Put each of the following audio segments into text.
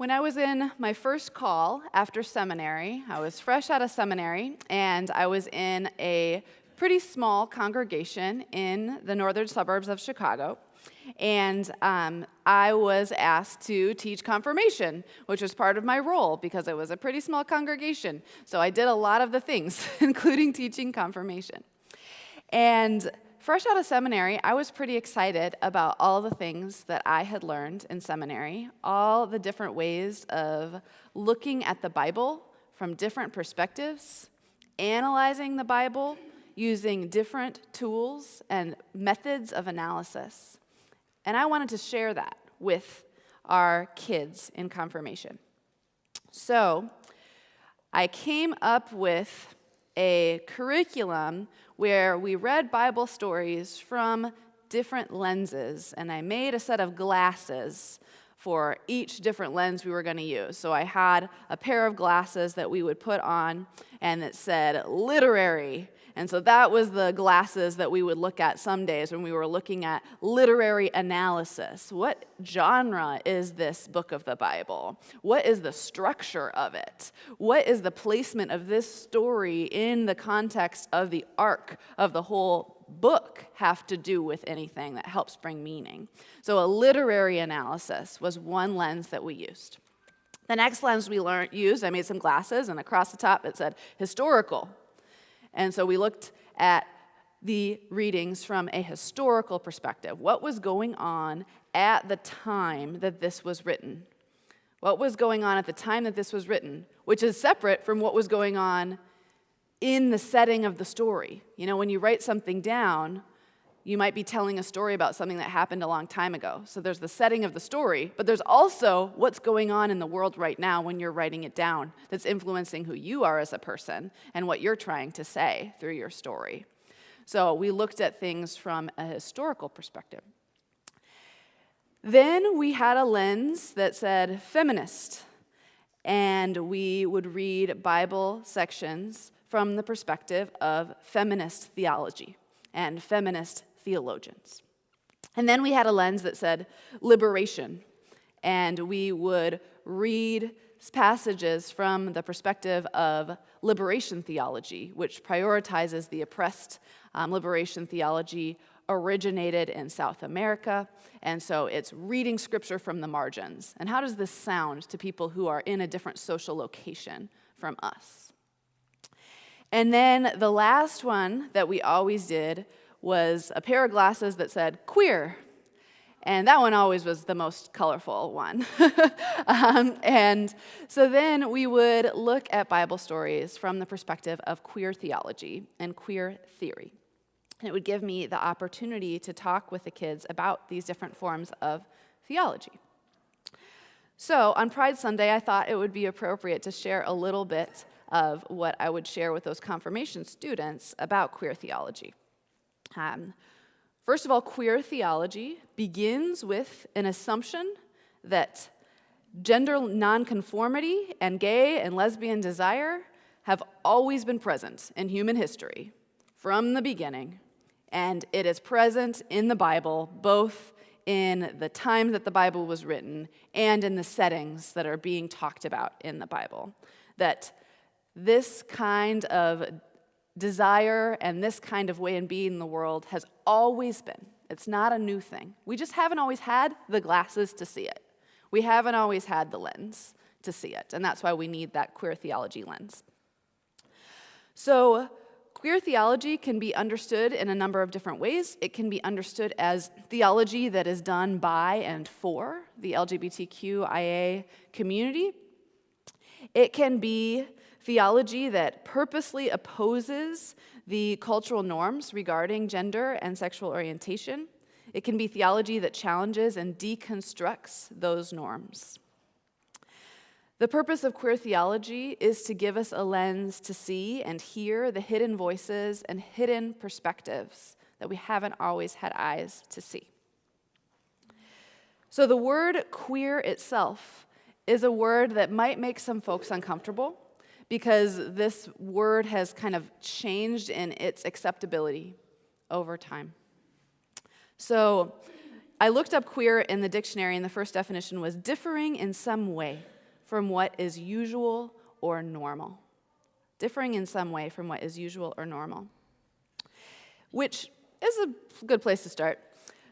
When I was in my first call after seminary, I was fresh out of seminary, and I was in a pretty small congregation in the northern suburbs of Chicago. And I was asked to teach confirmation, which was part of my role because it was a pretty small congregation. So I did a lot of the things, including teaching confirmation. And fresh out of seminary, I was pretty excited about all the things that I had learned in seminary, all the different ways of looking at the Bible from different perspectives, analyzing the Bible using different tools and methods of analysis. And I wanted to share that with our kids in confirmation. So I came up with a curriculum where we read Bible stories from different lenses, and I made a set of glasses for each different lens we were going to use. So I had a pair of glasses that we would put on, and it said literary. And so that was the glasses that we would look at some days when we were looking at literary analysis. What genre is this book of the Bible? What is the structure of it? What is the placement of this story in the context of the arc of the whole book have to do with anything that helps bring meaning? So a literary analysis was one lens that we used. The next lens we used, I made some glasses, and across the top it said historical. And so we looked at the readings from a historical perspective. What was going on at the time that this was written? What was going on at the time that this was written, which is separate from what was going on in the setting of the story. You know, when you write something down, you might be telling a story about something that happened a long time ago. So there's the setting of the story, but there's also what's going on in the world right now when you're writing it down that's influencing who you are as a person and what you're trying to say through your story. So we looked at things from a historical perspective. Then we had a lens that said feminist, and we would read Bible sections from the perspective of feminist theology and feminist theologians. And then we had a lens that said liberation, and we would read passages from the perspective of liberation theology, which prioritizes the oppressed. Liberation theology originated in South America, and so it's reading scripture from the margins. And how does this sound to people who are in a different social location from us? And then the last one that we always did was a pair of glasses that said queer. And that one always was the most colorful one. And so then we would look at Bible stories from the perspective of queer theology and queer theory. And it would give me the opportunity to talk with the kids about these different forms of theology. So on Pride Sunday, I thought it would be appropriate to share a little bit of what I would share with those confirmation students about queer theology. First of all, queer theology begins with an assumption that gender nonconformity and gay and lesbian desire have always been present in human history from the beginning, and it is present in the Bible, both in the time that the Bible was written and in the settings that are being talked about in the Bible. That this kind of desire and this kind of way of being in the world has always been. It's not a new thing. We just haven't always had the glasses to see it. We haven't always had the lens to see it, and that's why we need that queer theology lens. So queer theology can be understood in a number of different ways. It can be understood as theology that is done by and for the LGBTQIA community. It can be theology that purposely opposes the cultural norms regarding gender and sexual orientation. It can be theology that challenges and deconstructs those norms. The purpose of queer theology is to give us a lens to see and hear the hidden voices and hidden perspectives that we haven't always had eyes to see. So the word queer itself is a word that might make some folks uncomfortable because this word has kind of changed in its acceptability over time. So I looked up queer in the dictionary, and the first definition was differing in some way from what is usual or normal. Differing in some way from what is usual or normal, which is a good place to start.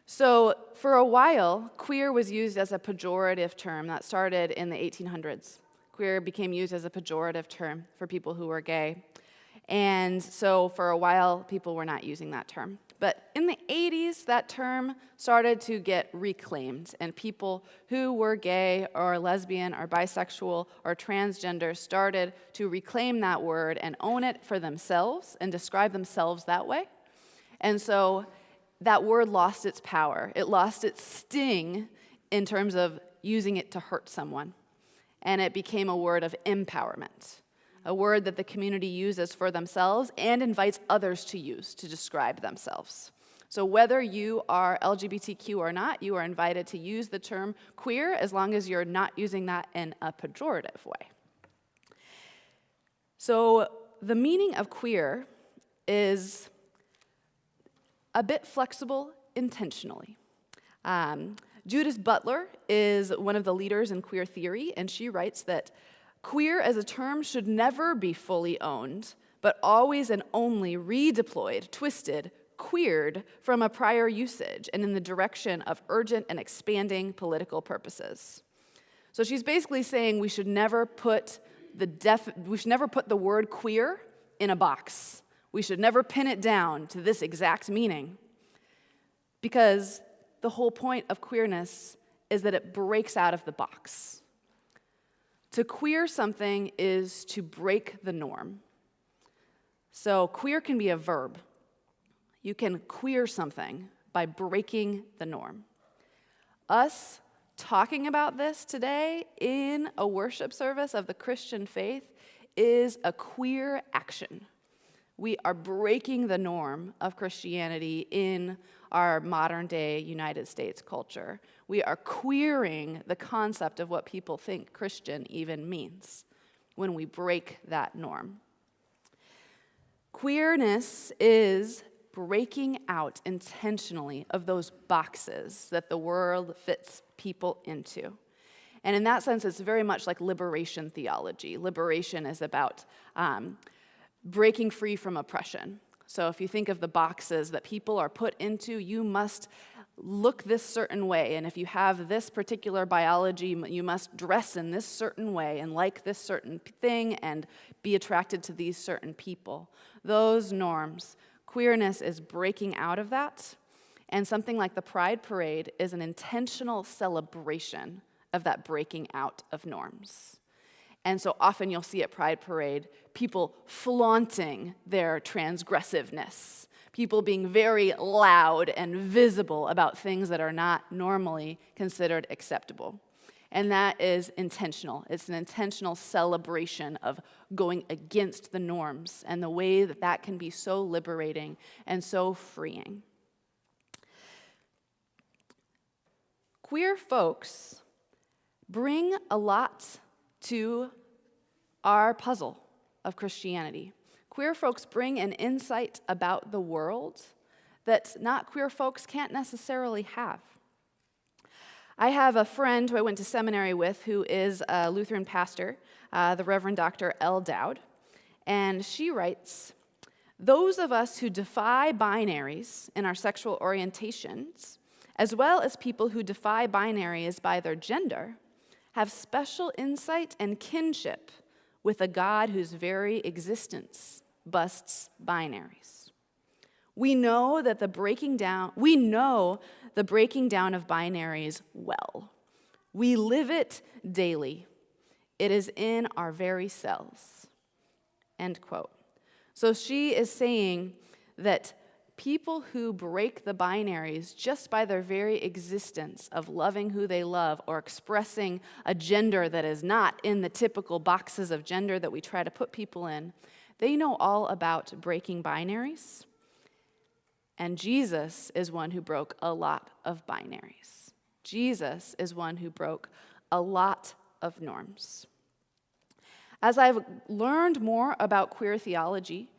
So for a while, queer was used as a pejorative term that started in the 1800s. Queer became used as a pejorative term for people who were gay. And so for a while, people were not using that term. But in the 80s, that term started to get reclaimed, and people who were gay or lesbian or bisexual or transgender started to reclaim that word and own it for themselves and describe themselves that way. And so that word lost its power. It lost its sting in terms of using it to hurt someone. And it became a word of empowerment, a word that the community uses for themselves and invites others to use to describe themselves. So whether you are LGBTQ or not, you are invited to use the term queer as long as you're not using that in a pejorative way. So the meaning of queer is a bit flexible intentionally. Judith Butler is one of the leaders in queer theory, and she writes that queer as a term should never be fully owned, but always and only redeployed, twisted, queered from a prior usage and in the direction of urgent and expanding political purposes. So she's basically saying we should never put the word queer in a box. We should never pin it down to this exact meaning, because the whole point of queerness is that it breaks out of the box. To queer something is to break the norm. So queer can be a verb. You can queer something by breaking the norm. Us talking about this today in a worship service of the Christian faith is a queer action. We are breaking the norm of Christianity in our modern-day United States culture. We are queering the concept of what people think Christian even means when we break that norm. Queerness is breaking out intentionally of those boxes that the world fits people into. And in that sense, it's very much like liberation theology. Liberation is about breaking free from oppression. So if you think of the boxes that people are put into, you must look this certain way, and if you have this particular biology, you must dress in this certain way and like this certain thing and be attracted to these certain people. Those norms, queerness is breaking out of that, and something like the Pride Parade is an intentional celebration of that breaking out of norms. And so often you'll see at Pride Parade people flaunting their transgressiveness, people being very loud and visible about things that are not normally considered acceptable. And that is intentional. It's an intentional celebration of going against the norms and the way that that can be so liberating and so freeing. Queer folks bring a lot to our puzzle of Christianity. Queer folks bring an insight about the world that not queer folks can't necessarily have. I have a friend who I went to seminary with who is a Lutheran pastor, the Reverend Dr. L. Dowd, and she writes, "Those of us who defy binaries in our sexual orientations, as well as people who defy binaries by their gender, have special insight and kinship with a God whose very existence busts binaries. We know the breaking down of binaries well. We live it daily. It is in our very cells." End quote. So she is saying that people who break the binaries just by their very existence of loving who they love or expressing a gender that is not in the typical boxes of gender that we try to put people in, they know all about breaking binaries. And Jesus is one who broke a lot of binaries. Jesus is one who broke a lot of norms. As I've learned more about queer theology,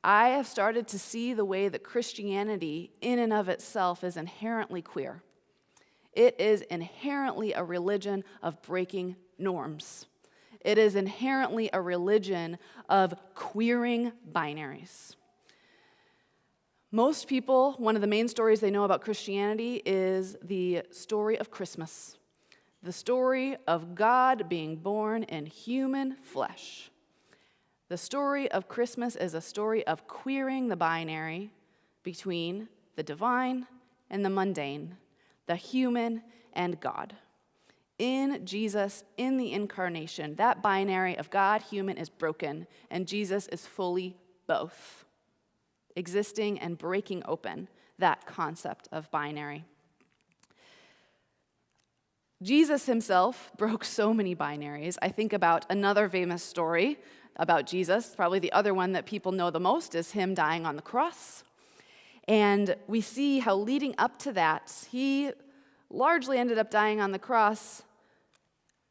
I have started to see the way that Christianity in and of itself is inherently queer. It is inherently a religion of breaking norms. It is inherently a religion of queering binaries. Most people, one of the main stories they know about Christianity is the story of Christmas, the story of God being born in human flesh. The story of Christmas is a story of queering the binary between the divine and the mundane, the human and God. In Jesus, in the incarnation, that binary of God, human is broken, and Jesus is fully both, existing and breaking open that concept of binary. Jesus himself broke so many binaries. I think about another famous story about Jesus. Probably the other one that people know the most is him dying on the cross. And we see how leading up to that, he largely ended up dying on the cross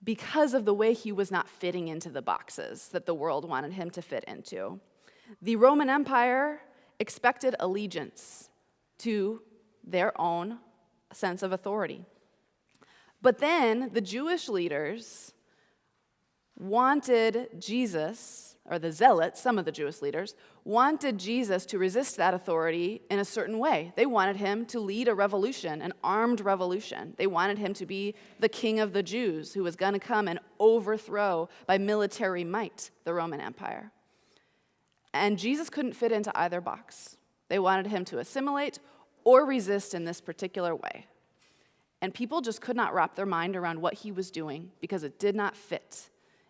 because of the way he was not fitting into the boxes that the world wanted him to fit into. The Roman Empire expected allegiance to their own sense of authority. But then the Jewish leaders wanted Jesus, or the zealots, some of the Jewish leaders, wanted Jesus to resist that authority in a certain way. They wanted him to lead a revolution, an armed revolution. They wanted him to be the king of the Jews who was going to come and overthrow by military might the Roman Empire. And Jesus couldn't fit into either box. They wanted him to assimilate or resist in this particular way. And people just could not wrap their mind around what he was doing because it did not fit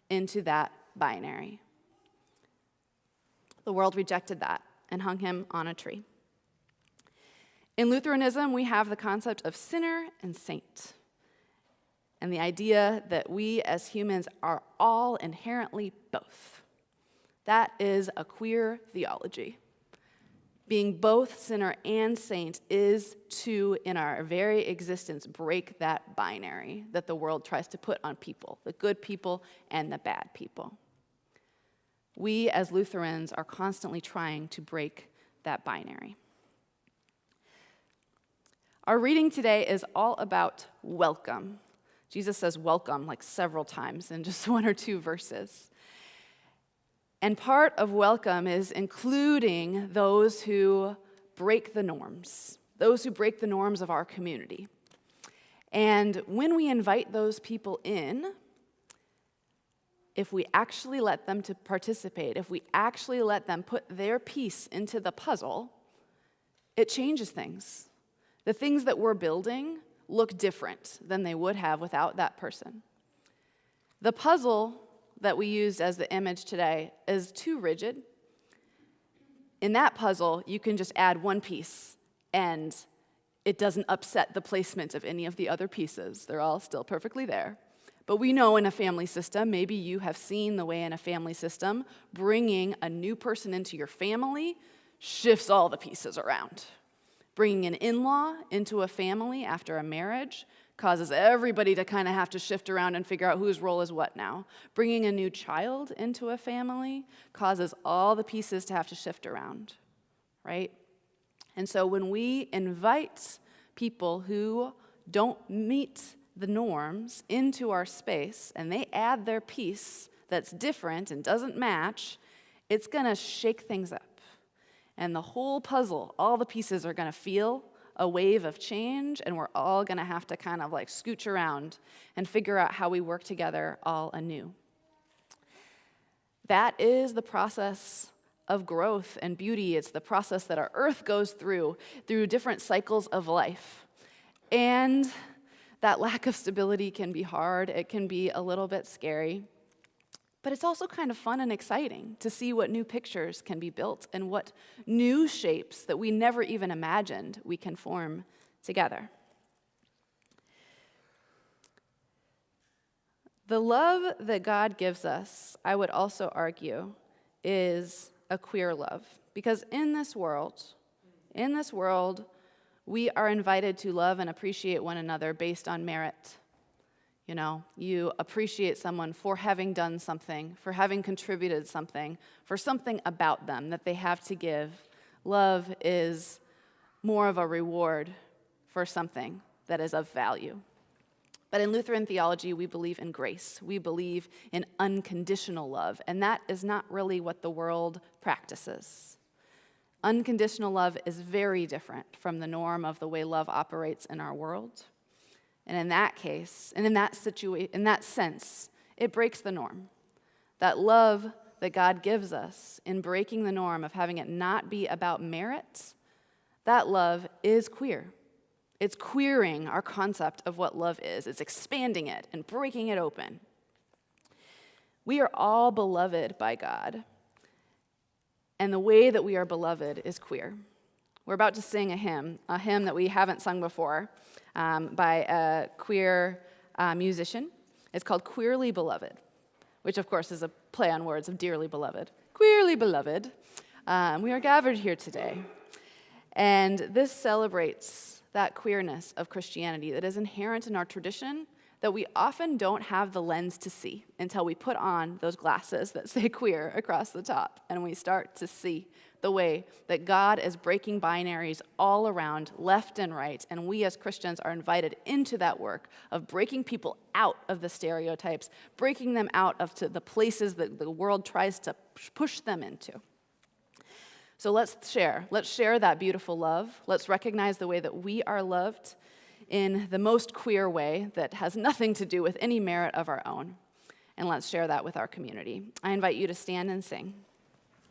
into that binary. The world rejected that and hung him on a tree. In Lutheranism, we have the concept of sinner and saint, and the idea that we as humans are all inherently both. That is a queer theology. Being both sinner and saint is to, in our very existence, break that binary that the world tries to put on people, the good people and the bad people. We as Lutherans are constantly trying to break that binary. Our reading today is all about welcome. Jesus says welcome like several times in just one or two verses. And part of welcome is including those who break the norms, those who break the norms of our community. And when we invite those people in, if we actually let them to participate, if we actually let them put their piece into the puzzle, it changes things. The things that we're building look different than they would have without that person. The puzzle that we used as the image today is too rigid. In that puzzle, you can just add one piece, and it doesn't upset the placement of any of the other pieces. They're all still perfectly there. But we know in a family system, maybe you have seen the way in a family system, bringing a new person into your family shifts all the pieces around. Bringing an in-law into a family after a marriage causes everybody to kind of have to shift around and figure out whose role is what now. Bringing a new child into a family causes all the pieces to have to shift around, right? And so when we invite people who don't meet the norms into our space and they add their piece that's different and doesn't match, it's going to shake things up. And the whole puzzle, all the pieces are going to feel a wave of change, and we're all going to have to kind of like scooch around and figure out how we work together all anew. That is the process of growth and beauty. It's the process that our earth goes through different cycles of life. And that lack of stability can be hard. It can be a little bit scary. But it's also kind of fun and exciting to see what new pictures can be built and what new shapes that we never even imagined we can form together. The love that God gives us, I would also argue, is a queer love. Because in this world, we are invited to love and appreciate one another based on merit. You know, you appreciate someone for having done something, for having contributed something, for something about them that they have to give. Love is more of a reward for something that is of value. But in Lutheran theology, we believe in grace. We believe in unconditional love, and that is not really what the world practices. Unconditional love is very different from the norm of the way love operates in our world. And in that case, and in that sense, it breaks the norm. That love that God gives us in breaking the norm of having it not be about merit, that love is queer. It's queering our concept of what love is. It's expanding it and breaking it open. We are all beloved by God, and the way that we are beloved is queer. We're about to sing a hymn that we haven't sung before, by a queer musician. It's called Queerly Beloved, which of course is a play on words of dearly beloved. Queerly beloved. We are gathered here today. And this celebrates that queerness of Christianity that is inherent in our tradition that we often don't have the lens to see until we put on those glasses that say queer across the top and we start to see the way that God is breaking binaries all around, left and right, and we as Christians are invited into that work of breaking people out of the stereotypes, breaking them out of the places that the world tries to push them into. So let's share that beautiful love. Let's recognize the way that we are loved in the most queer way that has nothing to do with any merit of our own. And let's share that with our community. I invite you to stand and sing.